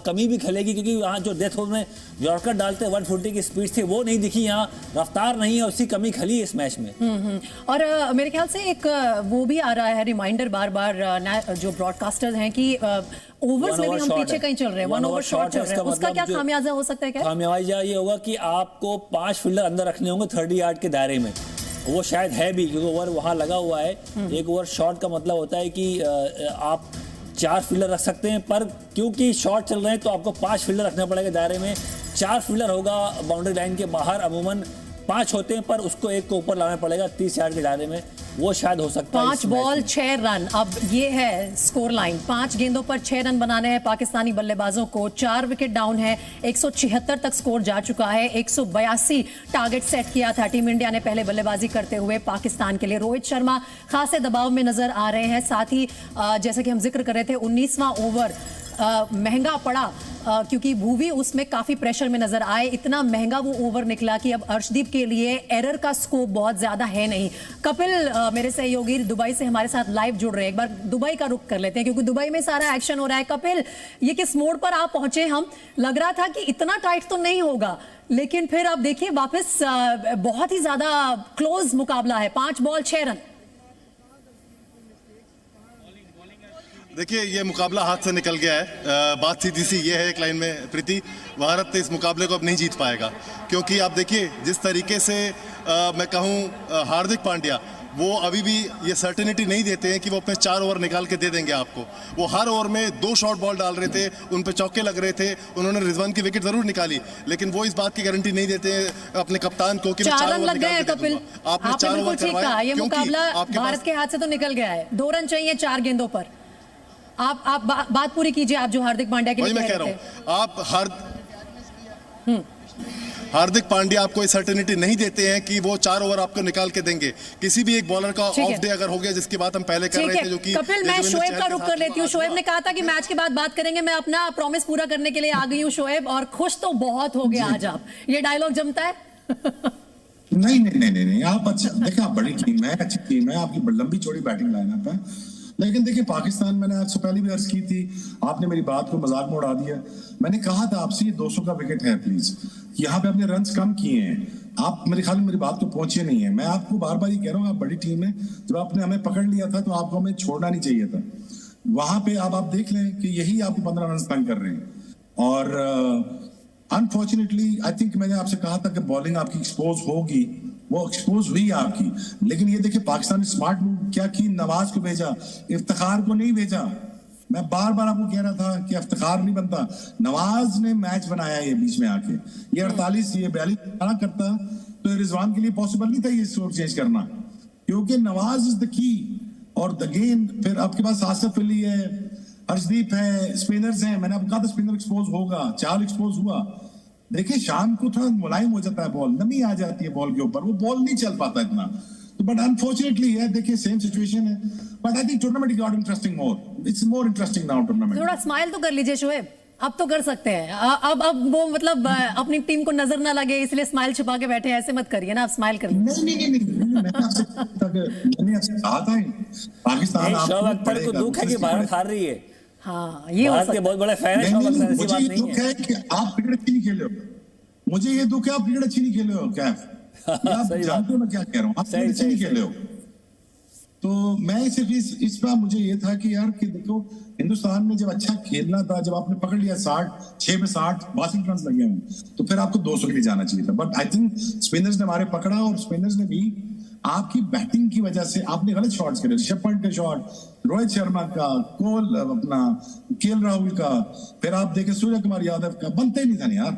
कमी भी खलेगी, क्योंकि यहाँ जो डेथ ओवर में यॉर्कर डालते 140 की स्पीड थी वो नहीं दिखी, यहाँ रफ्तार नहीं है, उसकी कमी खली इस मैच में। और मेरे ख्याल से एक वो भी आ रहा है रिमाइंडर बार बार जो ब्रॉडकास्टर्स हैं कि ओवर्स में भी हम पीछे कहीं चल रहे हैं, 1 ओवर शॉर्ट चल रहे हैं, उसका क्या खामियाजा हो सकता है? क्या खामियाजा ये होगा कि आपको 5 फील्डर अंदर रखने होंगे 30 यार्ड के दायरे में, वो शायद है भी क्योंकि ओवर वहां लगा हुआ है। एक ओवर शॉट का मतलब होता है कि आप 4 फील्डर रख सकते हैं, पर क्योंकि शॉट चल रहे हैं तो आपको 5 फील्डर रखना पड़ेगा दायरे में। 4 फील्डर होगा बाउंड्री लाइन के बाहर, अमूमन 5 होते हैं, पर उसको एक को ऊपर लाना पड़ेगा 30 यार्ड के दायरे में, वो शायद हो सकता है। 5 बॉल 6 रन, अब ये है स्कोर लाइन। 5 गेंदों पर 6 रन बनाने हैं पाकिस्तानी बल्लेबाजों को। 4 विकेट डाउन है, 176 तक स्कोर जा चुका है। 182 टारगेट सेट किया था टीम इंडिया ने पहले बल्लेबाजी करते हुए पाकिस्तान के लिए। रोहित शर्मा खासे दबाव में नजर आ रहे हैं। साथ ही जैसे कि हम जिक्र कर रहे थे, 19वां ओवर महंगा पड़ा क्योंकि भुवी उसमें काफी प्रेशर में नजर आए। इतना महंगा वो ओवर निकला कि अब अर्शदीप के लिए एरर का स्कोप बहुत ज्यादा है नहीं। कपिल मेरे सहयोगी दुबई से हमारे साथ लाइव जुड़ रहे हैं, एक बार दुबई का रुख कर लेते हैं क्योंकि दुबई में सारा एक्शन हो रहा है। कपिल, ये किस मोड़ पर आप पहुंचे? हम लग रहा था कि इतना टाइट तो नहीं होगा, लेकिन फिर अब देखिए वापस बहुत ही ज्यादा क्लोज मुकाबला है। 5 बॉल 6 रन। देखिए, ये मुकाबला हाथ से निकल गया है। बात सीधी सी ये है एक लाइन में प्रीति, भारत इस मुकाबले को अब नहीं जीत पाएगा, क्योंकि आप देखिए जिस तरीके से मैं कहूँ हार्दिक पांड्या, वो अभी भी ये सर्टेनिटी नहीं देते हैं कि वो अपने 4 ओवर निकाल के दे देंगे आपको। वो हर ओवर में 2 शॉर्ट बॉल डाल रहे थे, उन पे चौके लग रहे थे। उन्होंने रिजवान की विकेट जरूर निकाली, लेकिन वो इस बात की गारंटी नहीं देते हैं अपने कप्तान को कि 4 रन लग गए हैं। कपिल, आपने 4 ओवर करवाए, ये मुकाबला भारत के हाथ से तो निकल गया है। 2 रन चाहिए 4 गेंदों पर। आप बात पूरी कीजिए, आप जो हार्दिक पांड्या के लिए मैं कह रहा हूं, आप हार्दिक पांड्या आपको सर्टेनिटी नहीं देते हैं कि वो 4 ओवर आपको निकाल के देंगे। किसी भी एक बॉलर का ऑफ डे अगर हो गया, जिसकी बात हम पहले कर रहे थे, जो कि कपिल, मैं शोएब का रुख कर लेती हूँ। शोएब ने कहा था कि मैच के बाद बात करेंगे, मैं अपना प्रॉमिस पूरा करने के लिए आ गई हूँ शोएब, और खुश तो बहुत हो गया आज आप। ये डायलॉग जमता है? नहीं, आप अच्छा देखिए, आप बड़ी टीम है, अच्छी टीम है, आपकी लंबी चौड़ी बैटिंग लाइनअप है, लेकिन देखिए पाकिस्तान, मैंने आपसे पहले भी अर्ज की थी, आपने मेरी बात को मजाक में उड़ा दिया। मैंने कहा था आपसे, ये 200 का विकेट है, प्लीज यहाँ पे आपने रन्स कम किए हैं। आप मेरे ख्याल में मेरी बात को पहुंचे नहीं है। मैं आपको बार बार ये कह रहा हूँ, आप बड़ी टीम है, जब आपने हमें पकड़ लिया था तो आपको हमें छोड़ना नहीं चाहिए था। वहां पे अब आप देख लें कि यही आपको 15 रन तंग कर रहे हैं, और अनफॉर्चुनेटली आई थिंक मैंने आपसे कहा था कि बॉलिंग आपकी एक्सपोज होगी, वो एक्सपोज हुई आपकी। लेकिन ये देखिए पाकिस्तान ने स्मार्ट मूव क्या की, नवाज को भेजा, इफ्तिखार को नहीं भेजा। मैं बार बार आपको कह रहा था कि इफ्तिखार नहीं बनता, नवाज ने मैच बनाया ये बीच में आके। ये 48 ये 42 करता तो रिजवान के लिए पॉसिबल नहीं था ये स्कोर चेंज करना, क्योंकि नवाज इज द की। और द गेम फिर आपके पास आसिफ अली है, अर्शदीप है, स्पिनर्स हैं। मैंने आपको कहा था स्पिनर एक्सपोज होगा, 4 एक्सपोज हुआ। देखिए शाम को थोड़ा मुलायम हो जाता है बॉल, नमी आ जाती है बॉल के ऊपर, वो बॉल नहीं चल पाता इतना। तो बट अनफॉर्चुनेटली है, देखिए सेम सिचुएशन है, but I think tournament got interesting more, it's more interesting now tournament. थोड़ा स्माइल तो कर लीजिए शोएब, अब तो कर सकते हैं। अब वो मतलब अपनी टीम को नजर ना लगे इसलिए स्माइल छुपा के बैठे, ऐसे मत करिए ना, आप स्माइल कर लीजिए। नहीं, मैंने आपसे कहा था पाकिस्तान को दुख है कि भारत हार रही है। हाँ, ये हो सकता है। बहुत बड़े फैन है। मुझे ये दुख है कि आप क्रिकेट अच्छी नहीं खेले हो, मुझे ये दुख है आप क्रिकेट अच्छी नहीं खेले हो। क्या आप जानते हो मैं क्या कह रहा हूँ, आप क्रिकेट अच्छी नहीं खेले हो। तो मैं सिर्फ इस पर मुझे ये था कि यार कि देखो, हिंदुस्तान में जब अच्छा खेलना था, जब आपने पकड़ लिया 6 में 60 62 रन लगे हों, तो फिर आपको 200 के लिए जाना चाहिए था। बट आई थिंक स्पिनर्स ने हमारे पकड़ा, और स्पिनर्स ने भी आपकी बैटिंग की वजह से आपने गलत शॉट्स करे। ऋषभ पंत का शॉट, रोहित शर्मा का, अपना केएल राहुल का, फिर आप देखें सूर्य कुमार यादव का, बनते ही नहीं था यार।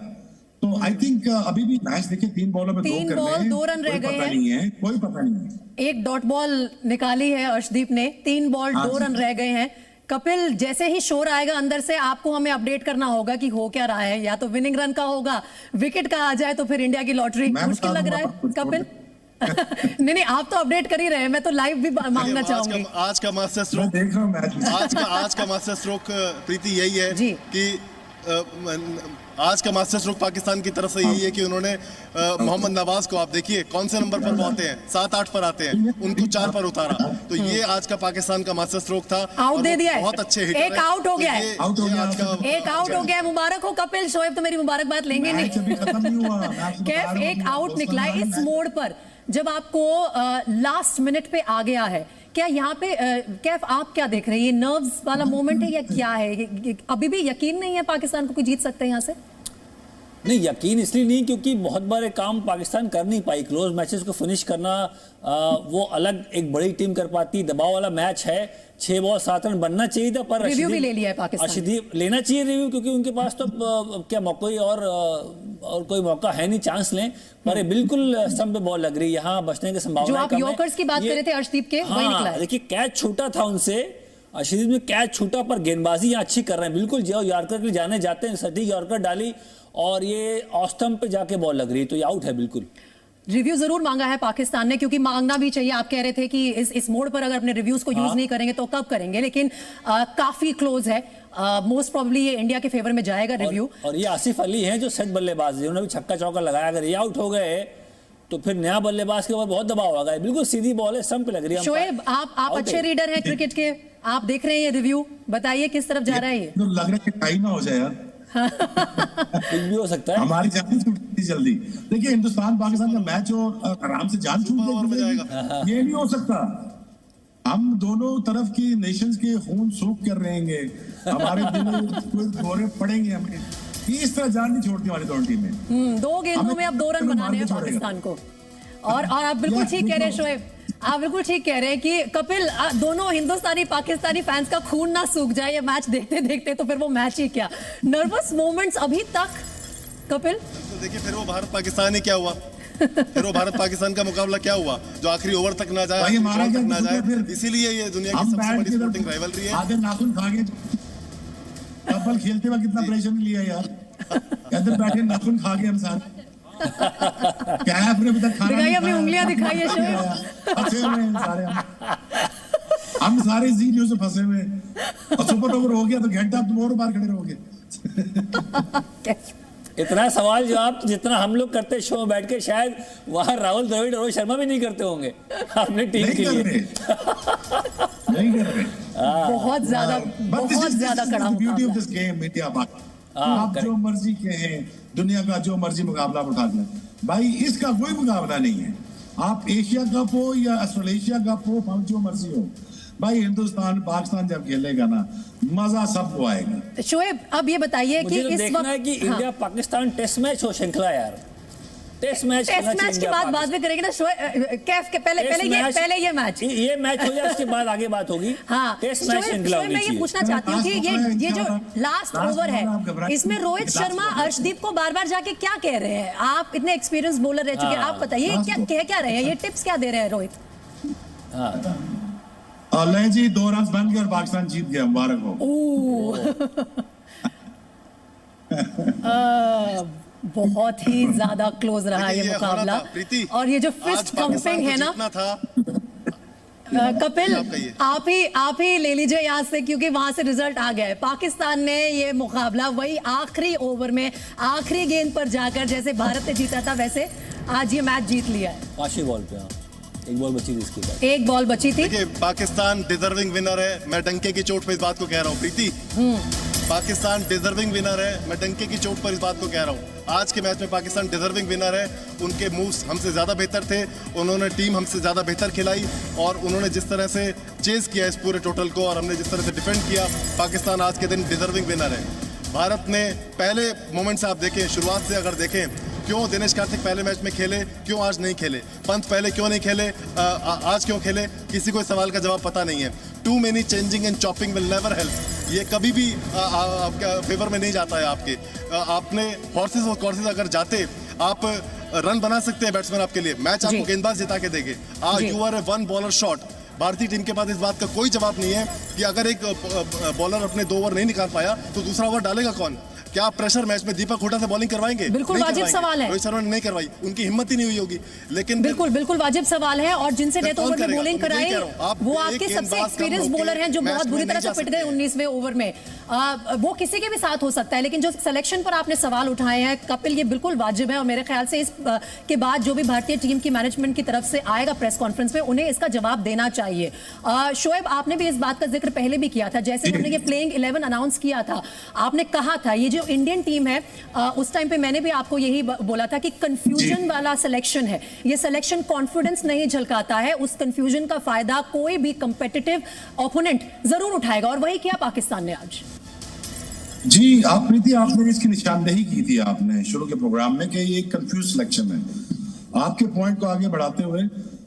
तो आई थिंक अभी भी मैच देखिए 3 बॉलों में 2 रन रह गए हैं, कोई पता नहीं है। एक डॉट बॉल निकाली है अर्शदीप ने, 3 बॉल 2 रन रह गए हैं। कपिल, जैसे ही शोर आएगा अंदर से आपको हमें अपडेट करना होगा कि हो क्या रहा है, या तो विनिंग रन का होगा, विकेट का आ जाए तो फिर इंडिया की लॉटरी। मुश्किल लग रहा है कपिल। नहीं, आप तो अपडेट कर ही रहे हैं, मैं तो लाइव भी मांगना चाहूंगी। आज का मास्टर स्ट्रोक, आज का मास्टर स्ट्रोक प्रीति यही है कि आज का मास्टर स्ट्रोक पाकिस्तान की तरफ से यही है कि उन्होंने मोहम्मद नवाज को, आप देखिए कौन से नंबर पर वो आते हैं, 7-8 पर आते हैं, उनको 4 पर उतारा। तो ये आज का पाकिस्तान का मास्टर स्ट्रोक था। आउट दे दिया है, बहुत अच्छे हिटर एक आउट हो गया है, एक आउट हो गया है। मुबारक हो कपिल, शोएब तो मेरी मुबारकबाद लेंगे नहीं। कैफ एक आउट निकला है इस मोड़ पर, जब आपको लास्ट मिनट पे आ गया है। क्या यहाँ पे कैफ आप क्या देख रहे हैं, ये नर्व्स वाला मोमेंट है या क्या है? अभी भी यकीन नहीं है पाकिस्तान को कोई जीत सकता है यहाँ से? नहीं, यकीन इसलिए नहीं क्योंकि बहुत बारे काम पाकिस्तान कर नहीं पाई। क्लोज मैचेस को फिनिश करना वो अलग एक बड़ी टीम कर पाती। दबाव वाला मैच है, 6 बॉल 7 रन बनना चाहिए था, पर रिव्यू भी ले लिया है पाकिस्तान। अर्शदीप लेना चाहिए रिव्यू, क्योंकि उनके पास तो क्या मौका ही और कोई मौका है नहीं, चांस लें। पर ये बिल्कुल स्टंप पे बॉल लग रही है, यहाँ बचने की संभावना जो आप यॉर्कर्स की बात कर रहे थे अर्शदीप के, वही निकला है। देखिए कैच छूटा था उनसे, अर्शदीप ने कैच छूटा, पर गेंदबाजी यहाँ अच्छी कर रहे हैं। बिल्कुल जो यॉर्कर के लिए जाने जाते हैं, सटीक यॉर्कर डाली और ये ऑफ स्टंप पे जाके बॉल लग रही है, तो ये आउट है बिल्कुल। रिव्यू जरूर मांगा है पाकिस्तान ने, क्योंकि मांगना भी चाहिए। आप कह रहे थे कि इस मोड पर अगर अपने रिव्यूज को यूज नहीं करेंगे तो कब करेंगे, लेकिन काफी क्लोज है। मोस्ट प्रोबेबली ये इंडिया के फेवर में जाएगा रिव्यू। और ये आसिफ अली हैं जो सेट बल्लेबाज है, उन्होंने भी छक्का चौका लगाया। अगर ये आउट हो गए तो फिर नया बल्लेबाज के ऊपर बहुत दबाव आ गया। बिल्कुल सीधी बॉल है, स्टंप पे लग रही है। शोएब आप अच्छे रीडर हैं क्रिकेट के, आप देख रहे हैं ये रिव्यू, बताइए किस तरफ जा रहा है ये? तो लग रहा है कि टाई ना हो जाए यार। कुछ भी हो सकता है, हमारी जान छूटती जल्दी। देखिए हिंदुस्तान पाकिस्तान का मैच हो, आराम से जान छूट जाएगा, ये नहीं हो सकता। हम दोनों तरफ की नेशंस के खून सूख कर रहेंगे, हमारे दिल गोरे पड़ेंगे हमें। इस तरह जान नहीं छोड़ती हमारी दोनों टीमें। 2 गेंदों में अब 2 रन बनाने हैं पाकिस्तान को। और आप बिल्कुल ठीक कह रहे हैं शोएब, आप बिल्कुल ठीक कह रहे हैं कि कपिल, दोनों हिंदुस्तानी पाकिस्तानी फैंस का खून ना सूख जाए ये मैच देखते देखते, तो फिर वो मैच ही क्या। नर्वस मोमेंट्स अभी तक कपिल? तो देखिए फिर वो भारत पाकिस्तान ही क्या हुआ, फिर वो भारत पाकिस्तान का मुकाबला क्या हुआ जो आखिरी ओवर तक ना जाए, तक ना जाए। इसीलिए ये दुनिया की सबसे बड़ी स्पोर्टिंग राइवलरी है। आधे नाखून खा के कपल खेलते वक्त कितना प्रेशर नहीं लिया यार, इधर बैठे नाखून खा के हम साथ क्या है, अपने तक खाना दिखाइए, अपनी उंगलियां दिखाइए शोएब। फंसे हुए हैं सारे हम सारे जी न्यूज़ से फंसे हुए हैं। और सुपर ओवर हो गया तो घंटा आप और बार खड़े रहोगे। इतना सवाल जवाब जितना हम लोग करते शो में बैठ के, शायद वहां राहुल द्रविड़, रोहित शर्मा भी नहीं करते होंगे अपनी टीम के लिए। नहीं कर रहे। बहुत ज्यादा कड़ा beauty of this game India Pakistan. आप जो मर्जी कहें, दुनिया का जो मर्जी मुकाबला उठा लें, भाई इसका कोई मुकाबला नहीं है। आप एशिया कप हो या ऑस्ट्रेलेशिया कप हो, जो मर्जी हो, भाई हिंदुस्तान पाकिस्तान जब खेलेगा ना, मजा सबको आएगा। शोएब अब ये बताइए कि तो इस देखना वक्त है कि इंडिया पाकिस्तान टेस्ट मैच हो श्रृंखला यार, टेस्ट मैच के बाद में करेंगे ना शोएब। कैफ के पहले ये मैच हो जाए, उसके बाद आगे बात होगी। हाँ, टेस्ट मैच श्रृंखला होनी मैं ये चाहिए। पूछना चाहती हूँ कि ये जो लास्ट ओवर है, इसमें रोहित शर्मा अर्शदीप को बार बार जाके क्या कह रहे हैं? आप इतने एक्सपीरियंस बॉलर रह चुके हैं, आप बताइए क्या रहे हैं, ये टिप्स क्या दे रहे हैं रोहित? नहीं जी, 2 रन बन गए और पाकिस्तान जीत गया, मुबारक हो। बहुत ही ज्यादा क्लोज रहा ये मुकाबला। और ये जो फिस्ट पंपिंग है ना कपिल, आप ही ले लीजिए यहाँ से, क्योंकि वहां से रिजल्ट आ गया है। पाकिस्तान ने ये मुकाबला वही आखिरी ओवर में आखिरी गेंद पर जाकर, जैसे भारत ने जीता था वैसे आज ये मैच जीत लिया है। 5 बॉल पे, एक बॉल बची थी इसके बाद, एक बॉल बची थी। देखिए पाकिस्तान डिजर्विंग विनर है, मैं डंके की चोट पर इस बात को कह रहा हूँ प्रीति। पाकिस्तान डिजर्विंग विनर है, मैं डंके की चोट पर इस बात को कह रहा हूँ। आज के मैच में पाकिस्तान डिजर्विंग विनर है। उनके मूव्स हमसे ज़्यादा बेहतर थे, उन्होंने टीम हमसे ज़्यादा बेहतर खिलाई, और उन्होंने जिस तरह से चेज किया इस पूरे टोटल को और हमने जिस तरह से डिफेंड किया, पाकिस्तान आज के दिन डिजर्विंग विनर है। भारत ने पहले मोमेंट से आप देखें, शुरुआत से अगर देखें, क्यों दिनेश कार्तिक पहले मैच में खेले, क्यों आज नहीं खेले, पंत पहले क्यों नहीं खेले, आज क्यों खेले, किसी को इस सवाल का जवाब पता नहीं है। Too many changing and chopping will never help, ये कभी भी आपका फेवर में नहीं जाता है आपके। आपने हॉर्सेस और कॉर्सेस अगर जाते, आप रन बना सकते हैं बैट्समैन आपके लिए, मैच आपको गेंदबाज जिता के देंगे। You are a 1 bowler short. भारतीय टीम के पास इस बात का कोई जवाब नहीं है कि अगर एक बॉलर अपने 2 ओवर नहीं निकाल पाया तो दूसरा ओवर डालेगा कौन? क्या प्रेशर मैच में दीपक हुड्डा से बॉलिंग करवाएंगे? बिल्कुल वाजिब सवाल है। रोहित शर्मा ने नहीं करवाई, उनकी हिम्मत ही नहीं हुई होगी। लेकिन बिल्कुल वाजिब सवाल है। और जिनसे डेथ ओवर में बॉलिंग कराई, वो आपके सबसे एक्सपीरियंस बॉलर हैं जो बहुत बुरी तरह से पिट गए 19वें ओवर में। वो किसी के भी साथ हो सकता है, लेकिन जो सिलेक्शन पर आपने सवाल उठाए हैं कपिल, ये बिल्कुल वाजिब है और मेरे ख्याल से इस के बाद जो भी भारतीय टीम की मैनेजमेंट की तरफ से आएगा प्रेस कॉन्फ्रेंस में, उन्हें इसका जवाब देना चाहिए। शोएब, आपने भी इस बात का जिक्र पहले भी किया था, जैसे हमने ये प्लेइंग 11 अनाउंस किया था, आपने कहा था ये जो इंडियन टीम है, उस टाइम पे मैंने भी आपको यही बोला था कि कंफ्यूजन वाला सिलेक्शन है, ये सिलेक्शन कॉन्फिडेंस नहीं झलकाता है, उस कंफ्यूजन का फायदा कोई भी कंपेटिटिव ओपोनेंट जरूर उठाएगा, और वही किया पाकिस्तान ने आज। जी, आप प्रीति, आपने इसकी निशानदेही की थी आपने शुरू के प्रोग्राम में कि ये एक कंफ्यूज सिलेक्शन है। आपके पॉइंट को आगे बढ़ाते हुए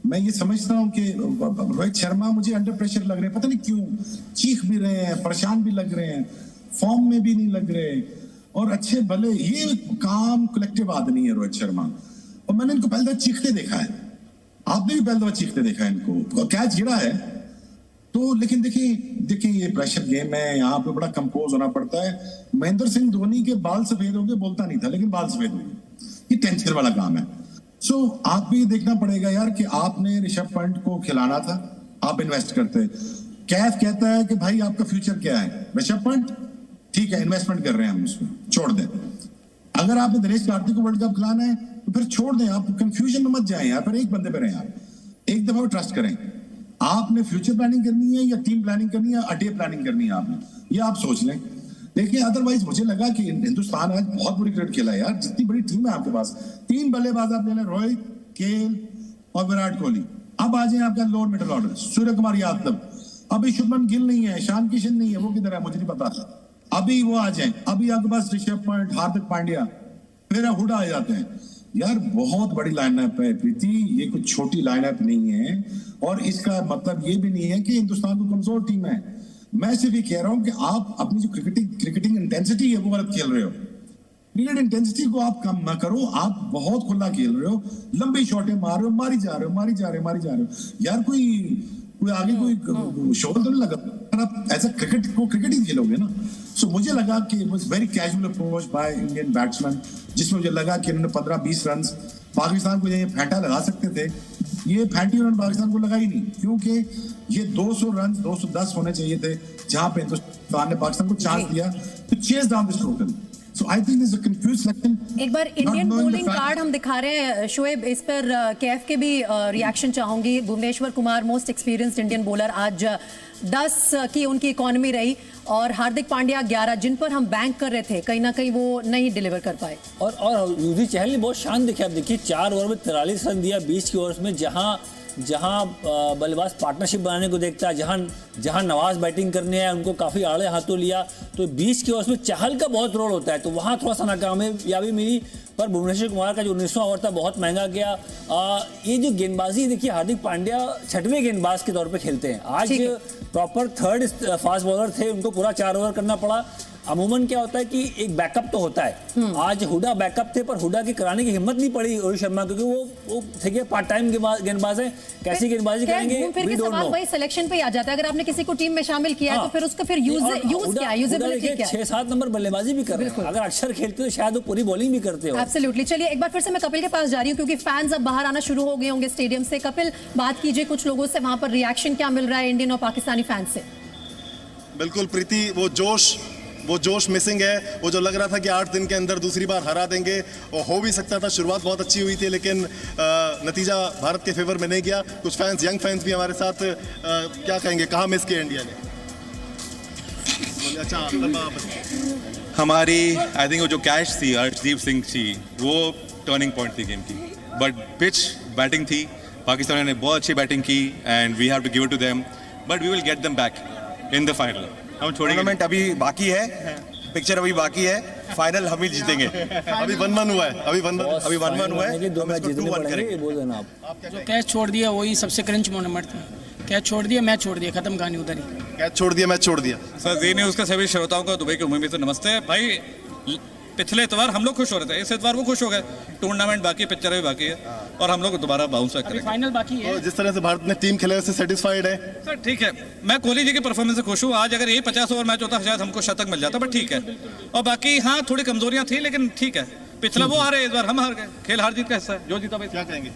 मैं ये समझता हूं कि रोहित शर्मा मुझे अंडर प्रेशर लग रहे हैं, पता नहीं क्यों, चीख भी रहे हैं, परेशान भी लग रहे हैं, फॉर्म में भी नहीं लग रहे, और अच्छे भले ये काम कलेक्टिव आदमी है रोहित शर्मा, और मैंने इनको पहले दफा चीखते देखा है, आपने भी पहले दफा चीखते देखा है इनको, कैच गिरा है तो, लेकिन देखिए ये प्रेशर गेम है, यहाँ पे बड़ा कंपोज होना पड़ता है। महेंद्र सिंह धोनी के बाल सफेद हो गए, बोलता नहीं था लेकिन बाल सफेद हो गए, ये टेंशन वाला काम है। सो आप भी देखना पड़ेगा यार कि आपने ऋषभ पंत को खिलाना था, आप इन्वेस्ट करते। कैफ कहता है कि भाई आपका फ्यूचर क्या है, ऋषभ पंत, ठीक है इन्वेस्टमेंट कर रहे हैं हम उसमें, छोड़ दें। अगर आपने दिनेश कार्तिक को वर्ल्ड कप खिलाना है तो फिर छोड़ दें, आप कंफ्यूजन में मत जाएं यार, फिर एक बंदे पे रहें आप, एक दफा ट्रस्ट करें। आपने फ्यूचर प्लानिंग करनी है या टीम प्लानिंग करनी है, डे प्लानिंग करनी है आपने, ये आप सोच लें। देखिए अदरवाइज मुझे लगा कि हिंदुस्तान आज बहुत बुरी क्रिकेट खेला है यार, जितनी बड़ी टीम है आपके पास, 3 बल्लेबाज आप ले लें, रोहित, केएल और विराट कोहली। अब आ जाए आपका lower middle order, Surya Kumar Yadav, अभी शुभमन गिल नहीं है, ईशान किशन नहीं है, वो किधर है मुझे नहीं पता, अभी वो आ जाए, अभी आपके पास ऋषभ पंत, हार्दिक पांड्या, फिर हुडा आ जाते हैं यार, बहुत बड़ी लाइनअप है प्रीति, ये कुछ छोटी लाइनअप नहीं है, और इसका मतलब ये भी नहीं है कि हिंदुस्तान को कमजोर टीम है। मैं सिर्फ ये कह रहा हूं कि आप अपनी जो क्रिकेटिंग इंटेंसिटी है वो गलत खेल रहे हो, क्रिकेट इंटेंसिटी को आप कम ना करो, आप बहुत खुला खेल रहे हो, लंबी शॉटें मार रहे हो, मारी जा रहे हो यार, कोई आगे कोई शोर तो नहीं लगा, आप ऐसा क्रिकेट को क्रिकेट ही खेलोगे ना। सो मुझे लगा कि it was very casual approach by Indian batsman, जिसमें मुझे लगा कि इन्होंने 15-20 रन पाकिस्तान को ये फेंटा लगा सकते थे, ये फैंटी रन पाकिस्तान को लगा ही नहीं, क्योंकि ये 200 रन 210 होने चाहिए थे, जहां पे हिंदुस्तान ने पाकिस्तान को चांस दिया तो chase down this total. So I think this is a confused selection. एक बार इंडियन बॉलिंग कार्ड हम दिखा रहे हैं शोएब, इस पर कैफ के भी रिएक्शन चाहूंगी। Bhuvneshwar Kumar most experienced Indian bowler, आज 10 की उनकी इकोनॉमी रही, और हार्दिक पांड्या 11, जिन पर हम बैंक कर रहे थे, कहीं ना कहीं वो नहीं डिलीवर कर पाए। और युवराज चहल ने बहुत शान दिखे, आप देखिए 4 ओवर में 43 रन दिया 20 के ओवर्स में, जहां बल्लेबाज पार्टनरशिप बनाने को देखता है, जहां नवाज बैटिंग करने है उनको काफ़ी आड़े हाथों लिया, तो 20 के ओवर्स में चहल का बहुत रोल होता है, तो वहां थोड़ा सा नाकामयाबी मिली। पर भुवनेश्वर कुमार का जो 19वां ओवर था बहुत महंगा गया। ये जो गेंदबाजी देखिए, हार्दिक पांड्या 6वें गेंदबाज के तौर पे खेलते हैं, आज प्रॉपर 3rd फास्ट बॉलर थे, उनको पूरा 4 ओवर करना पड़ा। अमूमन क्या होता है कि एक बैकअप तो होता है, आज हुडा बैकअप थे, पर हुडा की कराने की हिम्मत नहीं पड़ी रोहित शर्मा, क्योंकि वो थे पार्ट टाइम गेंदबाज है, कैसी गेंदबाजी करेंगे फिर सवाल वही सिलेक्शन पे ही आ जाता है। अगर आपने किसी को टीम में शामिल किया है तो फिर उसका फिर यूजेबिलिटी क्या है? 6-7 नंबर बल्लेबाजी भी कर रहे हैं, अगर अक्षर खेलते तो शायद वो पूरी बॉलिंग भी करते हो। एब्सोल्युटली। चलिए एक बार फिर से मैं कपिल के पास जा रही हूँ, क्योंकि फैंस अब बाहर आना शुरू हो गए होंगे स्टेडियम से। कपिल, बात कीजिए कुछ लोगों से, वहां पर रिएक्शन क्या मिल रहा है इंडियन और पाकिस्तानी फैंस से? बिल्कुल प्रीति, वो जोश मिसिंग है, वो जो लग रहा था कि 8 दिन के अंदर दूसरी बार हरा देंगे, और हो भी सकता था, शुरुआत बहुत अच्छी हुई थी, लेकिन नतीजा भारत के फेवर में नहीं गया। कुछ फैंस, यंग फैंस भी हमारे साथ, क्या कहेंगे, कहाँ मिस किया इंडिया ने? अच्छा, हमारी आई थिंक वो जो कैच थी अर्शदीप सिंह की, वो टर्निंग पॉइंट थी गेम की, बट पिच बैटिंग थी, पाकिस्तान ने बहुत अच्छी बैटिंग की, and we have to give it to them, but we will get them back in the final. हम टूर्नामेंट अभी बाकी है, पिक्चर अभी बाकी है, फाइनल हम ही जीतेंगे। अभी 1-1 हुआ है, अभी 1-1 हुआ है, 2-1 करेंगे। बोल देना आप, जो कैच छोड़ दिया वही सबसे क्रंच मोमेंट था, कैच छोड़ दिया, मैच छोड़ दिया, खत्म कहानी उधर ही। कैच छोड़ दिया, मैच छोड़ दिया। सर जी न्यूज़ के सभी श्रोताओं को दुबई की उम्मीद से नमस्ते। भाई पिछले इतवार हम लोग खुश हो रहे थे, इस इतवार वो खुश हो गए, टूर्नामेंट बाकी, पिक्चर भी बाकी है, और हम लोग दोबारा बाउंस बैक करेंगे। फाइनल बाकी है। तो जिस तरह से भारत ने टीम खेले उससे सेटिस्फाइड है सर? ठीक है, मैं कोहली जी के परफॉर्मेंस से खुश हूँ। आज अगर ये 50 ओवर मैच होता शायद हमको शतक मिल जाता, बट ठीक है। और बाकी हाँ थोड़ी कमजोरियां थी, लेकिन ठीक है, पिछला वो हारे, इस बार हम हार गए, खेल हार जीत का हिस्सा है, जो जीता भाई। क्या कहेंगे?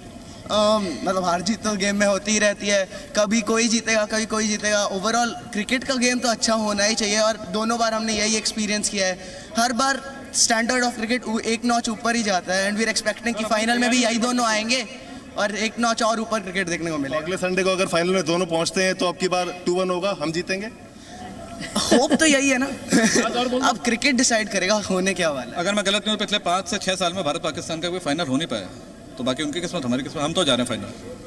मतलब हार जीत तो गेम में होती ही रहती है, कभी कोई जीतेगा कभी कोई जीतेगा। ओवरऑल क्रिकेट का गेम तो अच्छा होना ही चाहिए और दोनों बार हमने यही एक्सपीरियंस किया है। हर बार स्टैंडर्ड ऑफ क्रिकेट एक नॉच ऊपर ही जाता है एंड वी आर एक्सपेक्टिंग कि फाइनल में भी यही दोनों आएंगे और एक नॉच और ऊपर क्रिकेट देखने को मिलेगा। अगले संडे को अगर फाइनल में दोनों पहुंचते हैं तो अब की बार 2-1 होगा, हम जीतेंगे। होप तो यही है ना। अब क्रिकेट डिसाइड करेगा होने क्या वाला है। अगर मैं गलत नहीं हूँ, पिछले 5 से 6 साल में भारत पाकिस्तान का कोई फाइनल हो नहीं पाया, तो बाकी उनकी किस्मत हमारी किस्मत, हम तो जा रहे हैं फाइनल।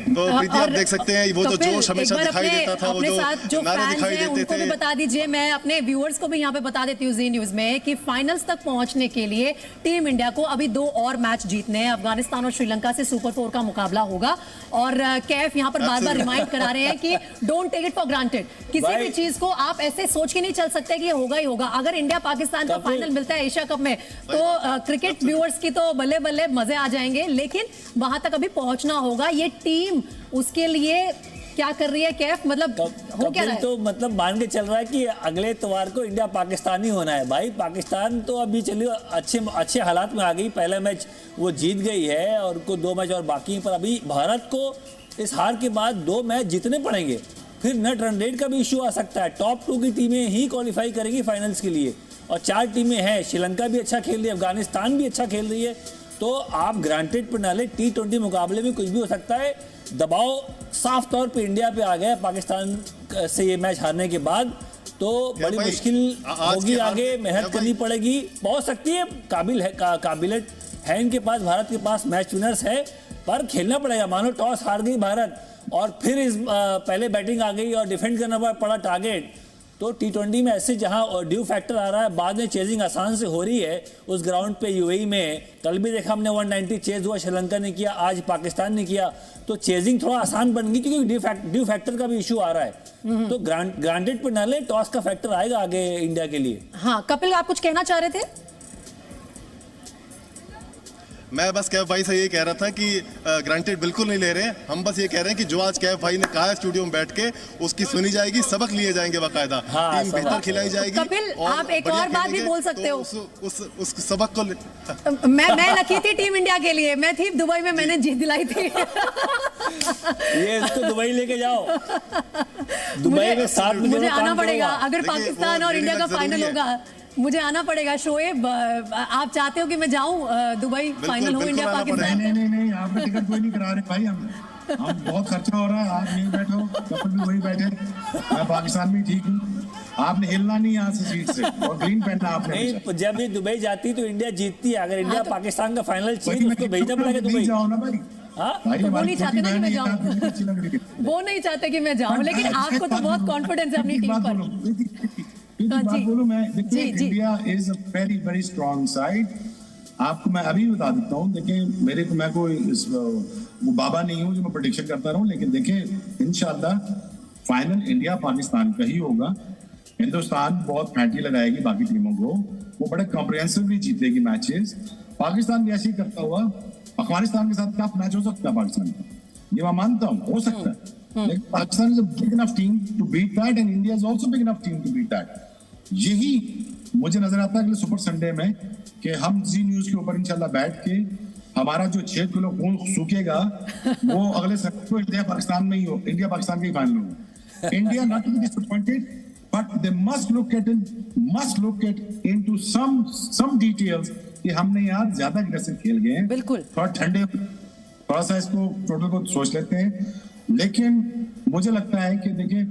तो प्रीति आप देख सकते हैं वो जो कपिल, जोश हमेशा एक बार दिखाई देता था, वो अपने साथ जो नारे फैंस दिखाई हैं देते उनको भी थे। बता दीजिए, मैं अपने व्यूअर्स को भी यहाँ पे बता देती हूँ जी न्यूज में कि फाइनल्स तक पहुंचने के लिए टीम इंडिया को अभी 2 और मैच जीतने हैं। अफगानिस्तान और श्रीलंका से सुपर 4 का मुकाबला होगा और कैफ यहाँ पर बार बार रिमाइंड करा रहे हैं कि don't take it for granted. किसी भी चीज को आप ऐसे सोच के नहीं चल सकते कि ये होगा ही होगा। अगर इंडिया पाकिस्तान का फाइनल मिलता है एशिया कप में तो क्रिकेट व्यूअर्स की तो बल्ले बल्ले मजे आ जाएंगे, लेकिन वहां तक अभी पहुंचना होगा। ये टीम उसके लिए क्या कर रही है कैफ, मतलब हो क्या रहा है? तो मतलब मान के चल रहा है कि अगले इतवार को इंडिया पाकिस्तान ही होना है। भाई पाकिस्तान तो अभी चलिए अच्छे हालात में आ गई, पहला मैच वो जीत गई है और उनको 2 मैच और बाकी हैं, पर अभी भारत को इस हार के बाद 2 मैच जीतने पड़ेंगे। फिर नेट रन रेट का भी इशू आ सकता है। टॉप 2 की टीमें ही क्वालिफाई करेंगी फाइनल्स के लिए और 4 टीमें हैं। श्रीलंका भी अच्छा खेल रही है, अफगानिस्तान भी अच्छा खेल रही है। तो आप ग्रांटेड पर ना ले, T20 मुकाबले में कुछ भी हो सकता है। दबाव साफ तौर पे इंडिया पे आ गया पाकिस्तान से ये मैच हारने के बाद, तो बड़ी भाई, मुश्किल होगी, आगे मेहनत करनी पड़ेगी। पहुंच सकती है, काबिलियत है इनके पास, भारत के पास मैच विनर्स है, पर खेलना पड़ेगा। मानो टॉस हार गई भारत और फिर इस पहले बैटिंग आ गई और डिफेंड करना पड़ा टारगेट, तो T20 में ऐसे जहां ड्यू फैक्टर आ रहा है, बाद में चेजिंग आसान से हो रही है उस ग्राउंड पे UAE में। कल भी देखा हमने 190 चेज हुआ, श्रीलंका ने किया, आज पाकिस्तान ने किया, तो चेजिंग थोड़ा आसान बन गई क्योंकि ड्यू फैक्टर का भी इशू आ रहा है। तो ग्रांटेड पर ना ले, टॉस का फैक्टर आएगा आगे इंडिया के लिए। हाँ कपिल, आप कुछ कहना चाह रहे थे? मैं बस कैफ भाई से ये कह रहा था कि ग्रांटेड बिल्कुल नहीं ले रहे हैं हम। बस ये कह रहे हैं कि जो आज कैफ भाई ने कहा है स्टूडियो में बैठ के, उसकी सुनी जाएगी, सबक लिए जाएंगे बाकायदा। हाँ, टीम बेहतर खिलाई जाएगी। कपिल, आप एक और बात भी बोल सकते हो। उस सबक को मैं लकी थी टीम इंडिया के लिए, मैं थी दुबई में, मैंने जीत दिलाई थी। ये इसको दुबई लेके जाओ, दुबई में 7 मुझे आना पड़ेगा। अगर पाकिस्तान और इंडिया का फाइनल होगा मुझे आना पड़ेगा। शोएब, आप चाहते हो कि मैं जाऊं दुबई, फाइनल हो इंडिया पाकिस्तान? नहीं, आपने टिकट कोई नहीं करा रहे भाई। हम बहुत खर्चा हो रहा है, आप नहीं बैठो, कपिल भी वही बैठे, मैं पाकिस्तान में ठीक हूँ। आपने हिलना नहीं यहाँ से सीट से, और ग्रीन पहनना आपने। नहीं, जब ये दुबई जाती तो इंडिया जीतती है। अगर इंडिया पाकिस्तान का फाइनल चाहिए तो उसको भेजना पड़ेगा दुबई। जाओ ना भाई। तो वो नहीं चाहते ना कि मैं जाऊं, वो नहीं चाहते कि मैं जाऊं, लेकिन आपको तो बहुत कॉन्फिडेंस है अपनी टीम पर। बोलो, मैं देखिए India is a very very strong side. आपको मैं अभी बता देता हूँ, देखिए मैं कोई वो बाबा नहीं हूँ जो मैं प्रेडिक्शन करता रहूँ, लेकिन देखिए इंशाल्लाह फाइनल इंडिया पाकिस्तान का ही होगा। हिंदुस्तान बहुत फैंटी लगाएगी बाकी टीमों को, वो बड़े कॉम्प्रिहेंसिवली जीतेगी मैचेस। पाकिस्तान भी ऐसे ही करता हुआ अफगानिस्तान के साथ टफ मैच हो सकता है पाकिस्तान का, ये मैं मानता हूँ, हो सकता है। लेकिन Pakistan is a big enough team to beat that and India is also big enough team to beat that. यही मुझे नजर आता है अगले सुपर संडे में कि हम जी न्यूज के ऊपर इंशाल्लाह बैठ के हमारा जो 6 किलो खून सूखेगा वो अगले संडे को इंडिया पाकिस्तान में ही हो, इंडिया पाकिस्तान के फाइनल हो। India not to be disappointed, but they must look at into some details कि हमने यार ज्यादा अग्रेसिव खेल गए हैं। बिल्कुल, थोड़ा ठंडे, थोड़ा सा इसको टोटल को सोच लेते हैं। लेकिन मुझे लगता है कि देखिए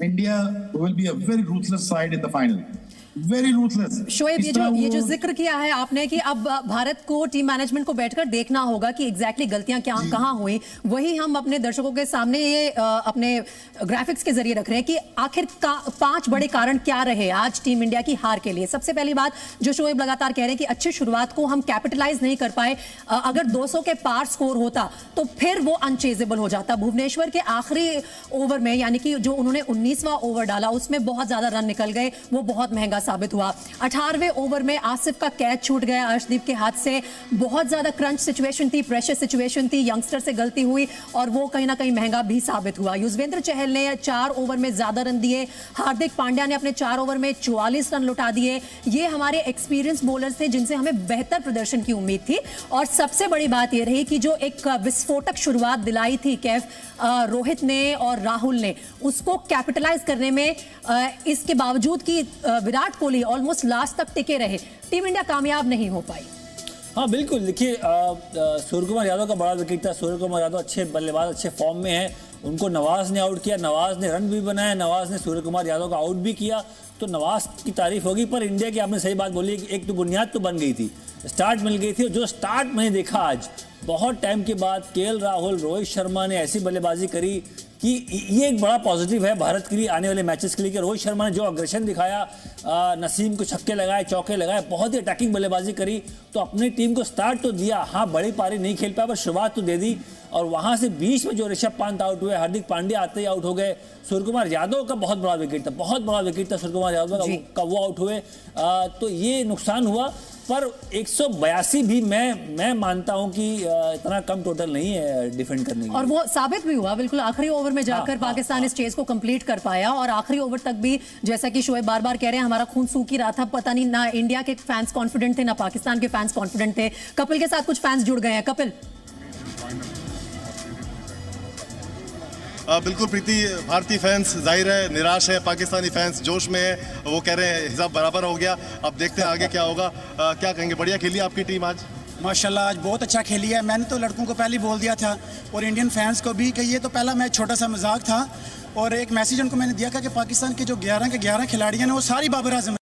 India will be a very ruthless side in the final, very ruthless. Shoaib, ये जो जिक्र किया है आपने कि अब भारत को, टीम मैनेजमेंट को बैठकर देखना होगा कि एग्जैक्टली गलतियां क्या कहां हुई, वही हम अपने दर्शकों के सामने ये अपने ग्राफिक्स के जरिए रख रहे हैं कि आखिर 5 बड़े कारण क्या रहे आज टीम इंडिया की हार के लिए। सबसे पहली बात जो शोएब लगातार कह रहे हैं कि अच्छी शुरुआत को हम कैपिटलाइज नहीं कर पाए। अगर 200 के पार स्कोर होता तो फिर वो अनचेजेबल हो जाता। भुवनेश्वर के आखिरी ओवर में, यानी कि जो उन्होंने 19वां ओवर डाला, उसमें बहुत ज्यादा रन निकल गए, वो बहुत महंगा बुरा साबित हुआ। 18वें ओवर में आसिफ का कैच छूट गया अर्शदीप के हाथ से। बहुत ज्यादा क्रंच सिचुएशन थी, प्रेशर सिचुएशन थी, यंगस्टर से गलती हुई और वो कहीं ना कहीं महंगा भी साबित हुआ। युजवेंद्र चहल ने 4 ओवर में ज्यादा रन दिए, हार्दिक पांड्या ने अपने 4 ओवर में 44 रन लुटा दिए। ये हमारे एक्सपीरियंस बॉलर्स थे जिनसे हमें बेहतर प्रदर्शन की उम्मीद थी। और सबसे बड़ी बात यह रही कि जो एक विस्फोटक शुरुआत दिलाई थी कैफ रोहित ने और राहुल ने, उसको कैपिटलाइज करने में इसके बावजूद कि विराट कोहली ऑलमोस्ट लास्ट तक टिके रहे, टीम इंडिया कामयाब नहीं हो पाई। हाँ बिल्कुल, देखिए सूर्य कुमार यादव का बड़ा विकेट था। सूर्य कुमार यादव अच्छे बल्लेबाज, अच्छे फॉर्म में है। उनको नवाज ने आउट किया, नवाज ने रन भी बनाया, नवाज ने सूर्य कुमार यादव को आउट भी किया, तो नवाज की तारीफ होगी। पर इंडिया की आपने सही बात बोली कि एक तो बुनियाद तो बन गई थी, स्टार्ट मिल गई थी। और जो स्टार्ट मैंने देखा आज बहुत टाइम के बाद, केएल राहुल, रोहित शर्मा ने ऐसी बल्लेबाजी करी कि ये एक बड़ा पॉजिटिव है भारत के लिए आने वाले मैचेस के लिए कि रोहित शर्मा ने जो अग्रेशन दिखाया, नसीम को छक्के लगाए, चौके लगाए, बहुत ही अटैकिंग बल्लेबाजी करी, तो अपनी टीम को स्टार्ट तो दिया। हाँ बड़ी पारी नहीं खेल पाया पर शुरुआत तो दे दी। और वहाँ से बीच में जो ऋषभ पंत आउट हुए, हार्दिक पांड्या आते ही आउट हो गए, सूर्य कुमार यादव का बहुत बड़ा विकेट था, बहुत बड़ा विकेट था सूर्य कुमार यादव का, वो आउट हुए, तो ये नुकसान हुआ। पर 182 भी मैं मानता हूं कि इतना कम टोटल नहीं है डिफेंड करने के लिए। और वो साबित भी हुआ, बिल्कुल आखिरी ओवर में जाकर पाकिस्तान इस चेज को कंप्लीट कर पाया। और आखिरी ओवर तक भी जैसा कि शोएब बार बार कह रहे हैं, हमारा खून सूख ही रहा था। पता नहीं ना इंडिया के फैंस कॉन्फिडेंट थे ना पाकिस्तान के फैंस कॉन्फिडेंट थे। कपिल के साथ कुछ फैंस जुड़ गए हैं। कपिल, बिल्कुल प्रीति, भारतीय फैंस जाहिर है निराश है, पाकिस्तानी फैंस जोश में है, वो कह रहे हैं हिसाब बराबर हो गया। अब देखते हैं आगे क्या होगा। क्या कहेंगे, बढ़िया खेली आपकी टीम आज? माशाल्लाह आज बहुत अच्छा खेली है। मैंने तो लड़कों को पहले ही बोल दिया था और इंडियन फैंस को भी कि ये तो पहला मैच छोटा सा मजाक था। और एक मैसेज उनको मैंने दिया था कि पाकिस्तान के जो 11 के 11 खिलाड़ी हैं वो सारी बाबर आजम